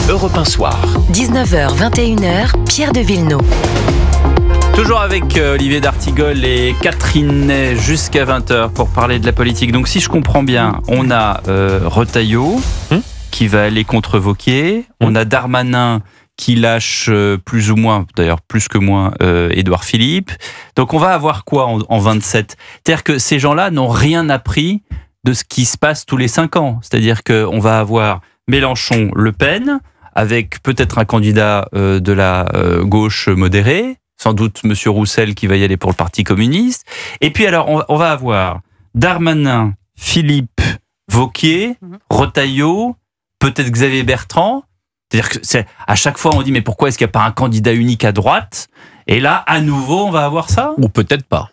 Europe 1 Soir. 19h, 21h, Pierre de Villeneuve. Toujours avec Olivier d'Artigol et Catherine Ney jusqu'à 20h pour parler de la politique. Donc si je comprends bien, on a Retailleau qui va aller contre Wauquiez. On a Darmanin qui lâche plus ou moins, d'ailleurs plus que moins, Édouard Philippe. Donc on va avoir quoi en 27 ? C'est-à-dire que ces gens-là n'ont rien appris de ce qui se passe tous les 5 ans. C'est-à-dire qu'on va avoir Mélenchon, Le Pen, avec peut-être un candidat de la gauche modérée, sans doute M. Roussel qui va y aller pour le Parti communiste. Et puis alors, on va avoir Darmanin, Philippe, Wauquiez, Retailleau, peut-être Xavier Bertrand. C'est-à-dire que à chaque fois, on dit mais pourquoi est-ce qu'il n'y a pas un candidat unique à droite ? Et là, à nouveau, on va avoir ça ? Ou peut-être pas.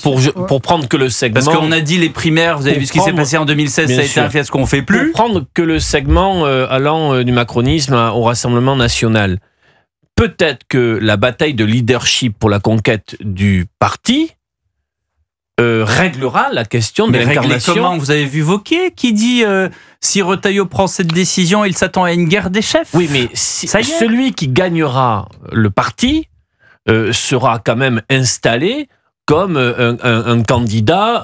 Pour prendre que le segment... Parce qu'on a dit les primaires, vous avez vu ce qui s'est passé en 2016, ça a été un fiasco qu'on ne fait plus. Pour prendre que le segment allant du macronisme au Rassemblement national, peut-être que la bataille de leadership pour la conquête du parti réglera la question de l'incarnation. Comment ? Vous avez vu Wauquiez qui dit si Retailleau prend cette décision, il s'attend à une guerre des chefs. Oui, mais celui qui gagnera le parti sera quand même installé comme un candidat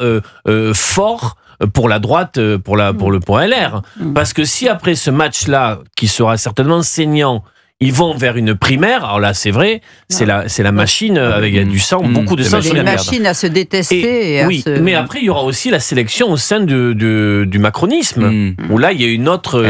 fort pour la droite, pour le point LR. Parce que si après ce match-là, qui sera certainement saignant, ils vont vers une primaire, alors là c'est vrai, c'est la machine avec du sang, beaucoup de sang sur la merde. C'est une machine à se détester. Mais après il y aura aussi la sélection au sein du macronisme, où là il y a une autre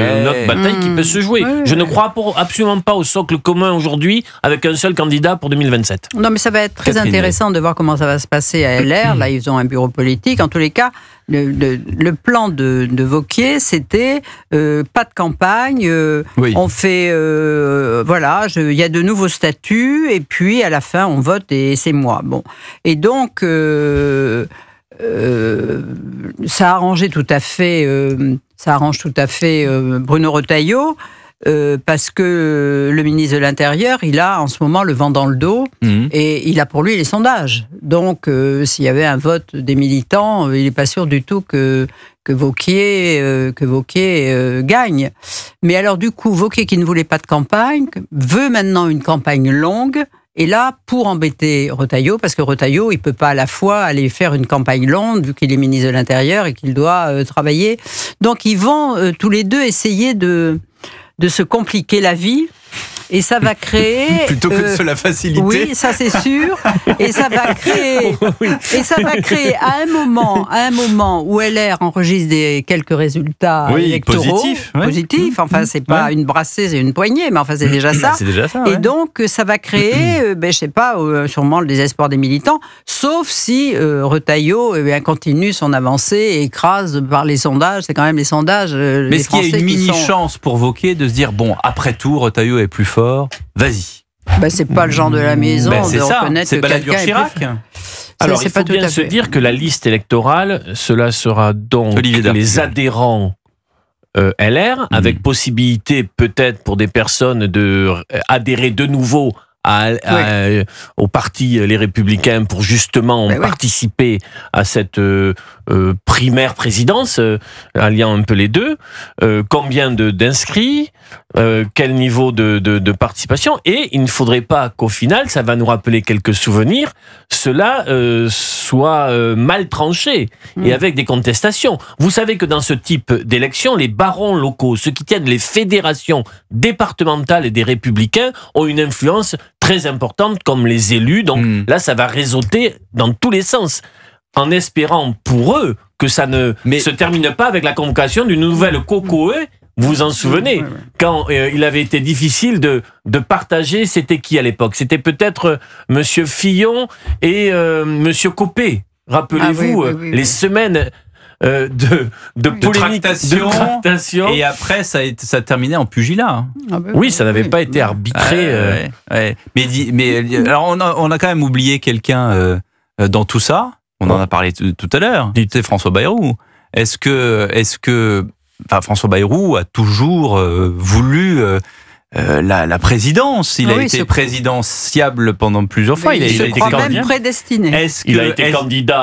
bataille qui peut se jouer. Je ne crois absolument pas au socle commun aujourd'hui avec un seul candidat pour 2027. Non, mais ça va être très intéressant de voir comment ça va se passer à LR. Là ils ont un bureau politique. En tous les cas, le plan de Wauquiez, c'était pas de campagne, on fait voilà, il y a de nouveaux statuts et puis à la fin on vote et c'est moi. Bon, et donc ça arrange tout à fait Bruno Retailleau. Parce que le ministre de l'Intérieur, il a en ce moment le vent dans le dos et il a pour lui les sondages. Donc, s'il y avait un vote des militants, il n'est pas sûr du tout que Wauquiez gagne. Mais alors, du coup, Wauquiez qui ne voulait pas de campagne, veut maintenant une campagne longue. Et là, pour embêter Retailleau, parce que Retailleau, il ne peut pas à la fois aller faire une campagne longue, vu qu'il est ministre de l'Intérieur et qu'il doit travailler. Donc, ils vont tous les deux essayer de se compliquer la vie, et ça va créer... Plutôt que de se la faciliter. Oui, ça c'est sûr, et ça va créer à un moment où LR enregistre quelques résultats électoraux positifs. Enfin, c'est pas une brassée, c'est une poignée, mais enfin c'est déjà ça. C'est déjà ça, Et donc ça va créer, je sais pas, sûrement le désespoir des militants, sauf si Retailleau continue son avancée et écrase par les sondages. C'est quand même les sondages. Mais est-ce qu'il y a une mini-chance pour Wauquiez de se dire, bon, après tout, Retailleau est plus fort, vas-y. C'est pas le genre de la maison de reconnaître que quelqu'un Chirac. est plus... Alors, il faut bien se dire que la liste électorale, cela sera donc les adhérents LR, avec possibilité peut-être pour des personnes de adhérer de nouveau au parti Les Républicains pour justement participer à cette primaire présidence, alliant un peu les deux. Combien d'inscrits, quel niveau de participation, et il ne faudrait pas qu'au final, ça va nous rappeler quelques souvenirs, cela soit mal tranché et avec des contestations. Vous savez que dans ce type d'élection, les barons locaux, ceux qui tiennent les fédérations départementales et des Républicains, ont une influence très importante comme les élus. Donc là, ça va réseauter dans tous les sens, en espérant pour eux que ça ne se termine pas avec la convocation d'une nouvelle COCOE. Vous vous en souvenez, quand il avait été difficile de partager, c'était qui à l'époque ? C'était peut-être Monsieur Fillon et Monsieur Copé. Rappelez-vous, les semaines de polémique, de tractation. Et après, ça a terminé en pugilat. Oui, ça n'avait pas été arbitré. Mais alors on a quand même oublié quelqu'un dans tout ça. On en a parlé tout à l'heure. C'est François Bayrou. Est-ce que François Bayrou a toujours voulu la présidence. Il a été présidentiable pendant plusieurs fois. Il a été même prédestiné. Il a été candidat.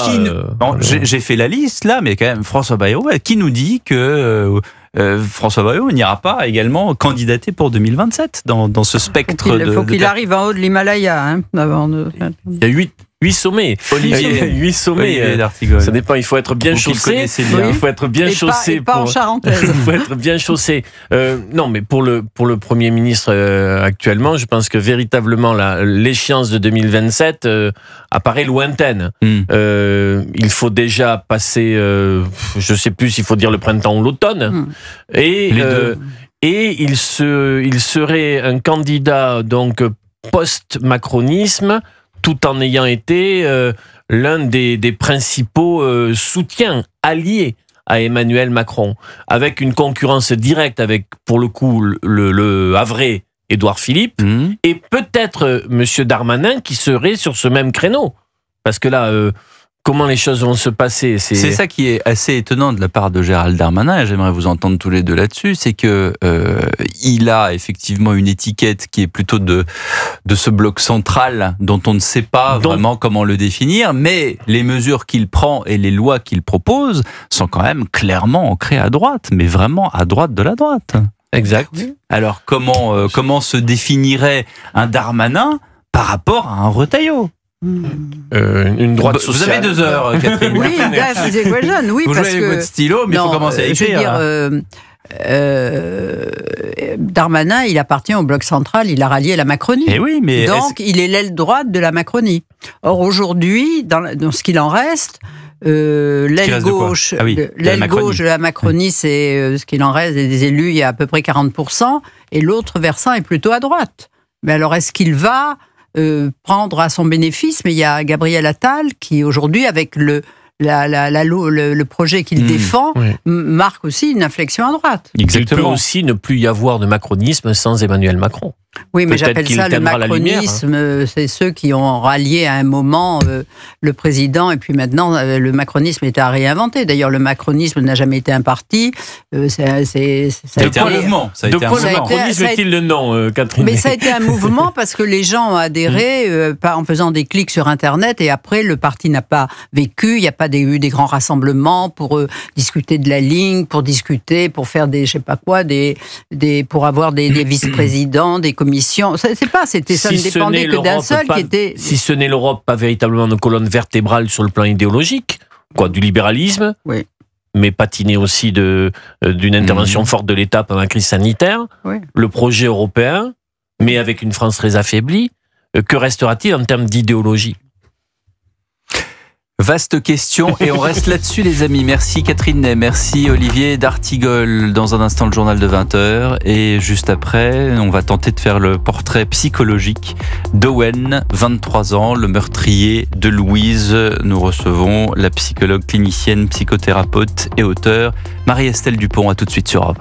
J'ai fait la liste là, mais quand même François Bayrou, qui nous dit que François Bayrou n'ira pas également candidater pour 2027 dans ce spectre Il faut qu'il arrive en haut de l'Himalaya. Hein, Il y a 8 sommets. Olivier, 8 sommets. Olivier d'Artigol. Ça dépend, il faut être bien chaussé. Il faut être bien chaussé. Pas en charentaise. Il faut être bien chaussé. Non, mais pour le Premier ministre actuellement, je pense que véritablement l'échéance de 2027 apparaît lointaine. Il faut déjà passer, je ne sais plus s'il faut dire le printemps ou l'automne. Et il serait un candidat donc post-macronisme, tout en ayant été l'un des principaux soutiens alliés à Emmanuel Macron, avec une concurrence directe avec, pour le coup, le Havrais Édouard Philippe, et peut-être Monsieur Darmanin qui serait sur ce même créneau. Parce que là, comment les choses vont se passer, c'est ça qui est assez étonnant de la part de Gérald Darmanin, et j'aimerais vous entendre tous les deux là-dessus, c'est que il a effectivement une étiquette qui est plutôt de ce bloc central dont on ne sait pas vraiment comment le définir, mais les mesures qu'il prend et les lois qu'il propose sont quand même clairement ancrées à droite, mais vraiment à droite de la droite. Exact. Alors comment se définirait un Darmanin par rapport à un Retailleau? Une droite sociale. Vous avez 2 heures, Catherine. Oui, oui, vous parce jouez que avec votre stylo, mais il faut commencer à écrire. Darmanin, il appartient au bloc central, il a rallié la Macronie. Et oui, mais donc, il est l'aile droite de la Macronie. Or, aujourd'hui, dans ce qu'il en reste, l'aile gauche, gauche de la Macronie, c'est ce qu'il en reste des élus, il y a à peu près 40%, et l'autre versant est plutôt à droite. Mais alors, est-ce qu'il va prendre à son bénéfice? Mais il y a Gabriel Attal qui, aujourd'hui, avec le projet qu'il défend, marque aussi une inflexion à droite. Exactement. Il peut aussi ne plus y avoir de macronisme sans Emmanuel Macron. Oui, mais j'appelle ça le macronisme. C'est ceux qui ont rallié à un moment le président, et puis maintenant, le macronisme est à réinventer. D'ailleurs, le macronisme n'a jamais été un parti. Ça a été un mouvement. De quoi le macronisme est-il le nom, Catherine? Mais ça a été un mouvement parce que les gens ont adhéré en faisant des clics sur Internet, et après, le parti n'a pas vécu. Il n'y a pas eu des grands rassemblements pour discuter de la ligne, pour faire des, je sais pas quoi, pour avoir des vice-présidents, des commission. Ça ne dépendait que d'un seul qui était... Si ce n'est l'Europe, pas véritablement une colonne vertébrale sur le plan idéologique, du libéralisme, mais patiné aussi d'une intervention forte de l'État pendant la crise sanitaire, le projet européen, mais avec une France très affaiblie, que restera-t-il en termes d'idéologie? Vaste question, et on reste là-dessus, les amis. Merci Catherine Ney, merci Olivier d'Artigol. Dans un instant, le journal de 20h, et juste après, on va tenter de faire le portrait psychologique d'Owen, 23 ans, le meurtrier de Louise. Nous recevons la psychologue clinicienne, psychothérapeute et auteure Marie-Estelle Dupont. À tout de suite sur Europe 1.